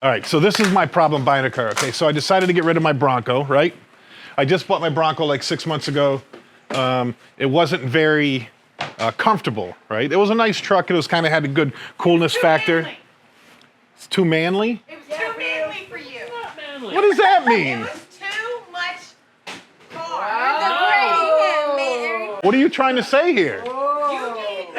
All right, so this is my problem buying a car, okay? So I decided to get rid of my Bronco, right? I just bought my Bronco like 6 months ago. It wasn't very comfortable, right? It was a nice truck. It was kind of had a good coolness factor. Manly. It's too manly? It was too manly for you. Not manly. What does that mean? It was too much car. What are you trying to say here?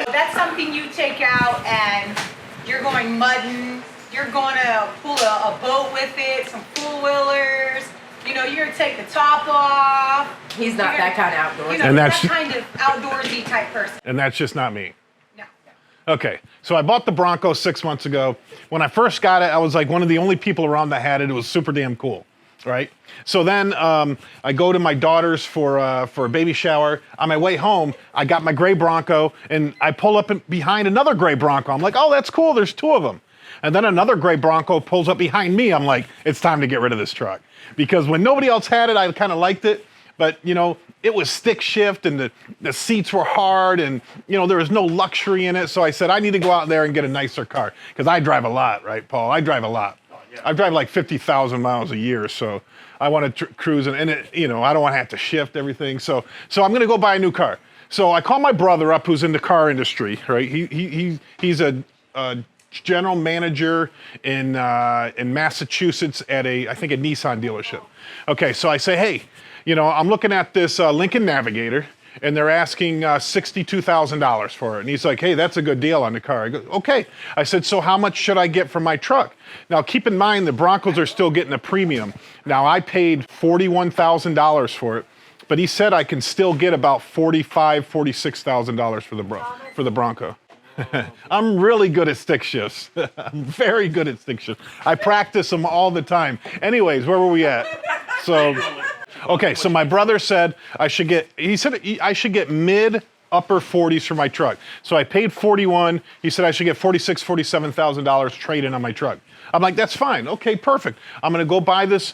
That's something you take out and you're going mudding. You're going to pull a boat with it, some four-wheelers. You know, you're going to take the top off. He's not that kind of outdoors. You know, And that that's- kind of outdoorsy type person. And that's just not me. No. Okay, so I bought the Bronco 6 months ago. When I first got it, I was like one of the only people around that had it. It was super damn cool, right? So then I go to my daughter's for a baby shower. On my way home, I got my gray Bronco, and I pull up behind another gray Bronco. I'm like, oh, that's cool. There's two of them. And then another gray Bronco pulls up behind me. I'm like, it's time to get rid of this truck. Because when nobody else had it, I kind of liked it. But, you know, it was stick shift and the seats were hard and, you know, there was no luxury in it. So I said, I need to go out there and get a nicer car. Because I drive a lot, right, Paul? I drive a lot. Oh, yeah. I drive like 50,000 miles a year. So I want to cruise and it, you know, I don't want to have to shift everything. So I'm going to go buy a new car. So I call my brother up who's in the car industry, right? He's a general manager in Massachusetts at I think a Nissan dealership. Okay, so I say, hey, you know, I'm looking at this Lincoln Navigator, and they're asking $62,000 for it. And he's like, hey, that's a good deal on the car. I go, okay. I said, so how much should I get for my truck? Now, keep in mind, the Broncos are still getting a premium. Now, I paid $41,000 for it, but he said I can still get about $45,000, $46,000 for the Bronco. I'm really good at stick shifts. I'm very good at stick shifts. I practice them all the time. Anyways, where were we at? So, okay, so my brother said I should get mid upper 40s for my truck. So I paid 41. He said I should get $46,000, $47,000 trade-in on my truck. I'm like, that's fine. Okay, perfect. I'm gonna go buy this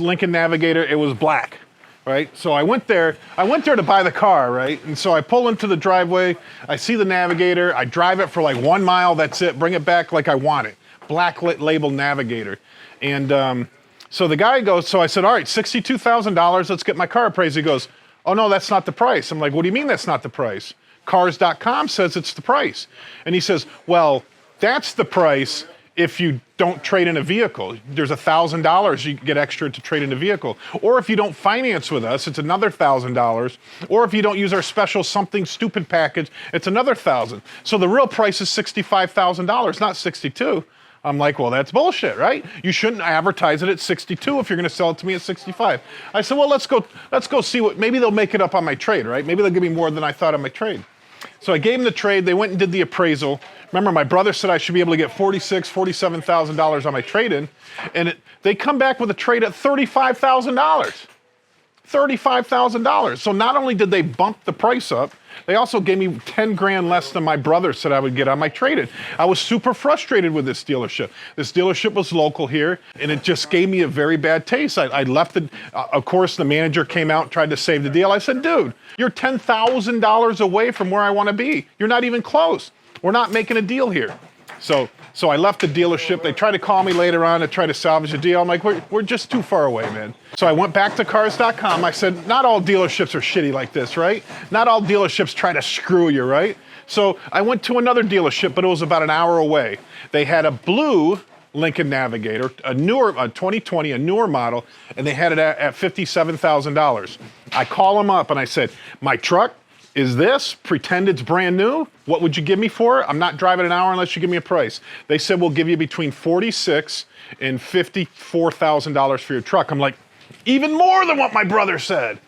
Lincoln Navigator. It was black. Right? So I went there to buy the car, right? And so I pull into the driveway, I see the Navigator, I drive it for like 1 mile, that's it, bring it back like I want it. Black label Navigator. And so the guy goes, so I said, all right, $62,000, let's get my car appraised. He goes, oh no, that's not the price. I'm like, what do you mean that's not the price? Cars.com says it's the price. And he says, well, that's the price if you don't trade in a vehicle. There's $1,000 you get extra to trade in a vehicle. Or if you don't finance with us, it's another $1,000. Or if you don't use our special something stupid package, it's another $1,000. So the real price is $65,000, not 62. I'm like, well, that's bullshit, right? You shouldn't advertise it at 62 if you're gonna sell it to me at 65. I said, well, let's go see what, maybe they'll make it up on my trade, right? Maybe they'll give me more than I thought on my trade. So I gave them the trade, they went and did the appraisal. Remember, my brother said I should be able to get $46,000, $47,000 on my trade-in, and they come back with a trade at $35,000. $35,000. So not only did they bump the price up, they also gave me 10 grand less than my brother said I would get on my trade-in. I was super frustrated with this dealership. This dealership was local here, and it just gave me a very bad taste. I left it. Of course, the manager came out and tried to save the deal. I said, dude, you're $10,000 away from where I want to be. You're not even close. We're not making a deal here. So I left the dealership. They tried to call me later on to try to salvage a deal. I'm like, we're just too far away, man. So I went back to cars.com. I said, not all dealerships are shitty like this, right? Not all dealerships try to screw you, right? So I went to another dealership, but it was about an hour away. They had a blue Lincoln Navigator, a 2020, a newer model, and they had it at $57,000. I call them up and I said, my truck is this, pretend it's brand new. What would you give me for it? I'm not driving an hour unless you give me a price. They said, we'll give you between $46,000 and $54,000 for your truck. I'm like, even more than what my brother said.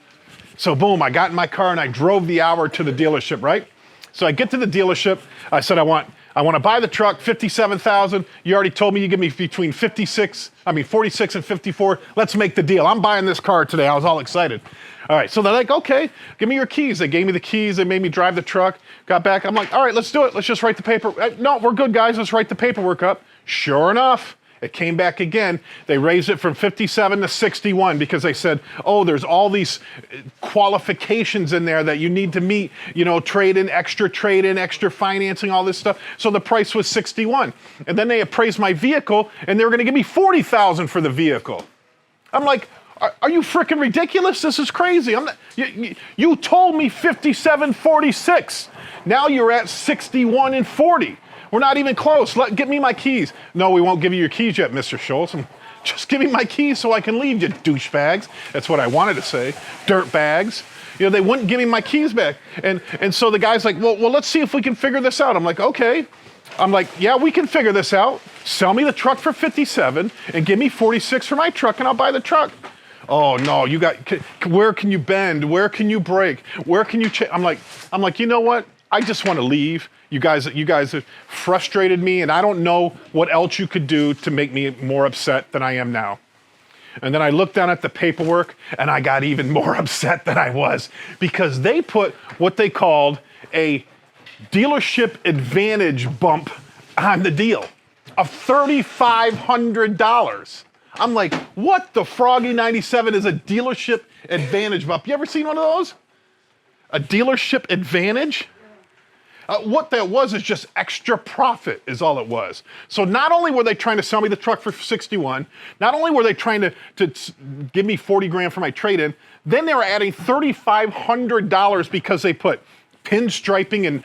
So boom, I got in my car and I drove the hour to the dealership, right? So I get to the dealership. I said, I want to buy the truck, $57,000. You already told me you give me between 46 and 54. Let's make the deal. I'm buying this car today. I was all excited. All right, so they're like, okay, give me your keys. They gave me the keys. They made me drive the truck. Got back. I'm like, all right, let's do it. Let's just write the paper. No, we're good, guys. Let's write the paperwork up. Sure enough, It came back again. They raised it from 57 to 61 because they said, oh, there's all these qualifications in there that you need to meet, you know, trade in, extra financing, all this stuff. So the price was 61. And then they appraised my vehicle and they were going to give me 40,000 for the vehicle. I'm like, are you freaking ridiculous? This is crazy. I'm not, you told me 57.46. Now you're at 61 and 40. We're not even close. Give me my keys. No, we won't give you your keys yet, Mr. Schultz. Just give me my keys so I can leave, you douchebags. That's what I wanted to say. Dirt bags. You know, they wouldn't give me my keys back. And so the guy's like, well, let's see if we can figure this out. I'm like, okay. I'm like, yeah, we can figure this out. Sell me the truck for 57 and give me 46 for my truck and I'll buy the truck. Oh no, where can you bend? Where can you break? Where can you I'm like, you know what? I just want to leave. You guys have frustrated me, and I don't know what else you could do to make me more upset than I am now. And then I looked down at the paperwork, and I got even more upset than I was because they put what they called a dealership advantage bump on the deal of $3,500. I'm like, what the Froggy 97 is a dealership advantage bump? You ever seen one of those? A dealership advantage? What that was is just extra profit is all it was. So not only were they trying to sell me the truck for 61, not only were they trying to give me 40 grand for my trade-in, then they were adding $3,500 because they put pinstriping and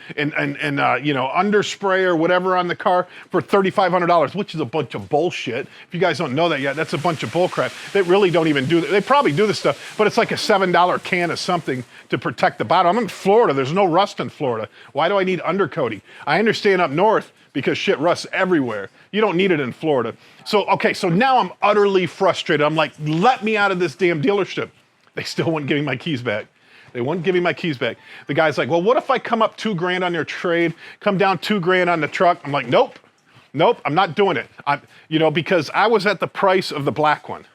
you know, underspray or whatever on the car for $3,500, which is a bunch of bullshit. If you guys don't know that yet, that's a bunch of bullcrap. They really don't even do that. They probably do this stuff, but it's like a $7 can of something to protect the bottom. I'm in Florida. There's no rust in Florida. Why do I need undercoating? I understand up north because shit rusts everywhere. You don't need it in Florida. So, okay, so now I'm utterly frustrated. I'm like, let me out of this damn dealership. They still wouldn't give me my keys back. They wouldn't give me my keys back. The guy's like, well, what if I come up $2,000 on your trade, come down $2,000 on the truck? I'm like, nope, I'm not doing it. You know, because I was at the price of the black one.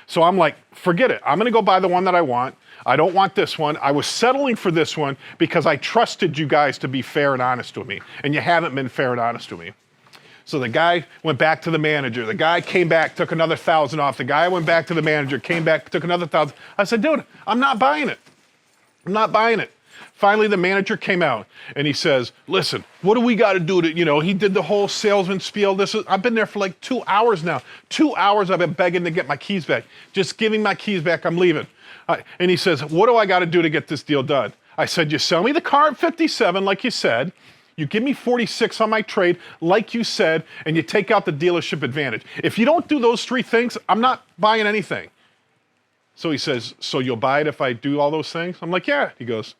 So I'm like, forget it. I'm gonna go buy the one that I want. I don't want this one. I was settling for this one because I trusted you guys to be fair and honest with me. And you haven't been fair and honest with me. So the guy went back to the manager. The guy came back, took another 1,000 off. The guy went back to the manager, came back, took another 1,000. I said, dude, I'm not buying it. I'm not buying it. Finally, the manager came out and he says, listen, what do we got to do to, you know, he did the whole salesman spiel. I've been there for like 2 hours now. 2 hours I've been begging to get my keys back. Just giving my keys back, I'm leaving. And he says, what do I got to do to get this deal done? I said, you sell me the car at 57, like you said. You give me 46 on my trade, like you said, and you take out the dealership advantage. If you don't do those three things, I'm not buying anything. So he says, so you'll buy it if I do all those things? I'm like, yeah. He goes,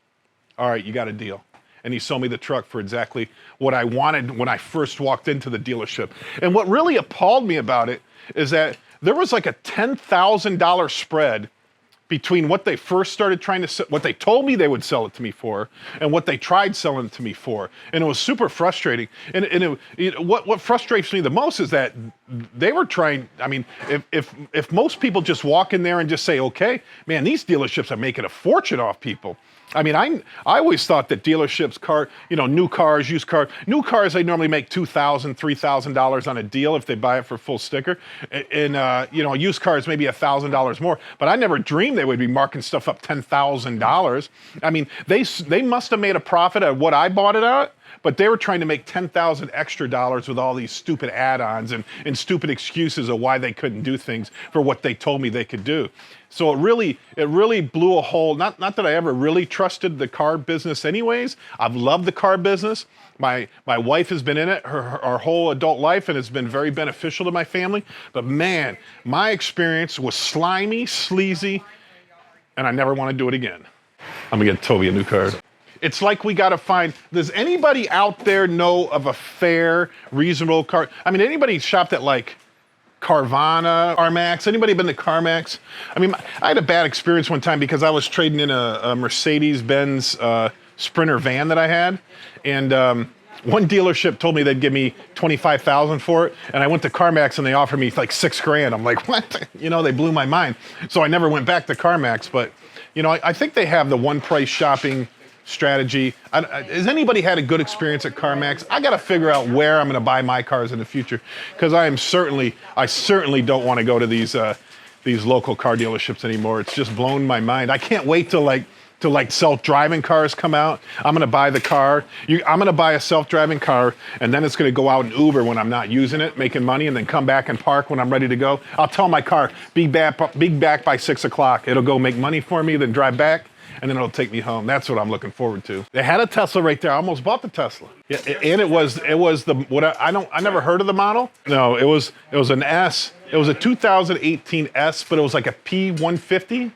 all right, you got a deal. And he sold me the truck for exactly what I wanted when I first walked into the dealership. And what really appalled me about it is that there was like a $10,000 spread between what they first started trying to sell, what they told me they would sell it to me for, and what they tried selling it to me for. And it was super frustrating. And what frustrates me the most is that they were trying, I mean, if most people just walk in there and just say, okay, man, these dealerships are making a fortune off people. I mean, I always thought that dealerships, new cars, used cars, new cars, they normally make $2,000, $3,000 on a deal if they buy it for full sticker. And used cars maybe $1,000 more. But I never dreamed they would be marking stuff up $10,000. I mean, they must have made a profit at what I bought it at. But they were trying to make $10,000 extra with all these stupid add-ons and stupid excuses of why they couldn't do things for what they told me they could do. So it really blew a hole. Not that I ever really trusted the car business anyways. I've loved the car business. My wife has been in it her whole adult life and has been very beneficial to my family. But man, my experience was slimy, sleazy, and I never want to do it again. I'm gonna get Toby a new car. It's like we got to find, does anybody out there know of a fair, reasonable car? I mean, anybody shopped at like Carvana, CarMax? Anybody been to CarMax? I mean, I had a bad experience one time because I was trading in a Mercedes-Benz Sprinter van that I had. And one dealership told me they'd give me $25,000 for it. And I went to CarMax and they offered me like $6,000. I'm like, what? You know, they blew my mind. So I never went back to CarMax. But, you know, I think they have the one price shopping strategy. Has anybody had a good experience at CarMax? I got to figure out where I'm going to buy my cars in the future, because I certainly don't want to go to these local car dealerships anymore. It's just blown my mind. I can't wait till self-driving cars come out. I'm gonna buy the car. I'm gonna buy a self-driving car, and then it's gonna go out and Uber when I'm not using it, making money, and then come back and park when I'm ready to go. I'll tell my car, be back by 6 o'clock. It'll go make money for me, then drive back, and then it'll take me home. That's what I'm looking forward to. They had a Tesla right there. I almost bought the Tesla. Yeah, and it was I never heard of the model. No, it was an S. It was a 2018 S, but it was like a P150.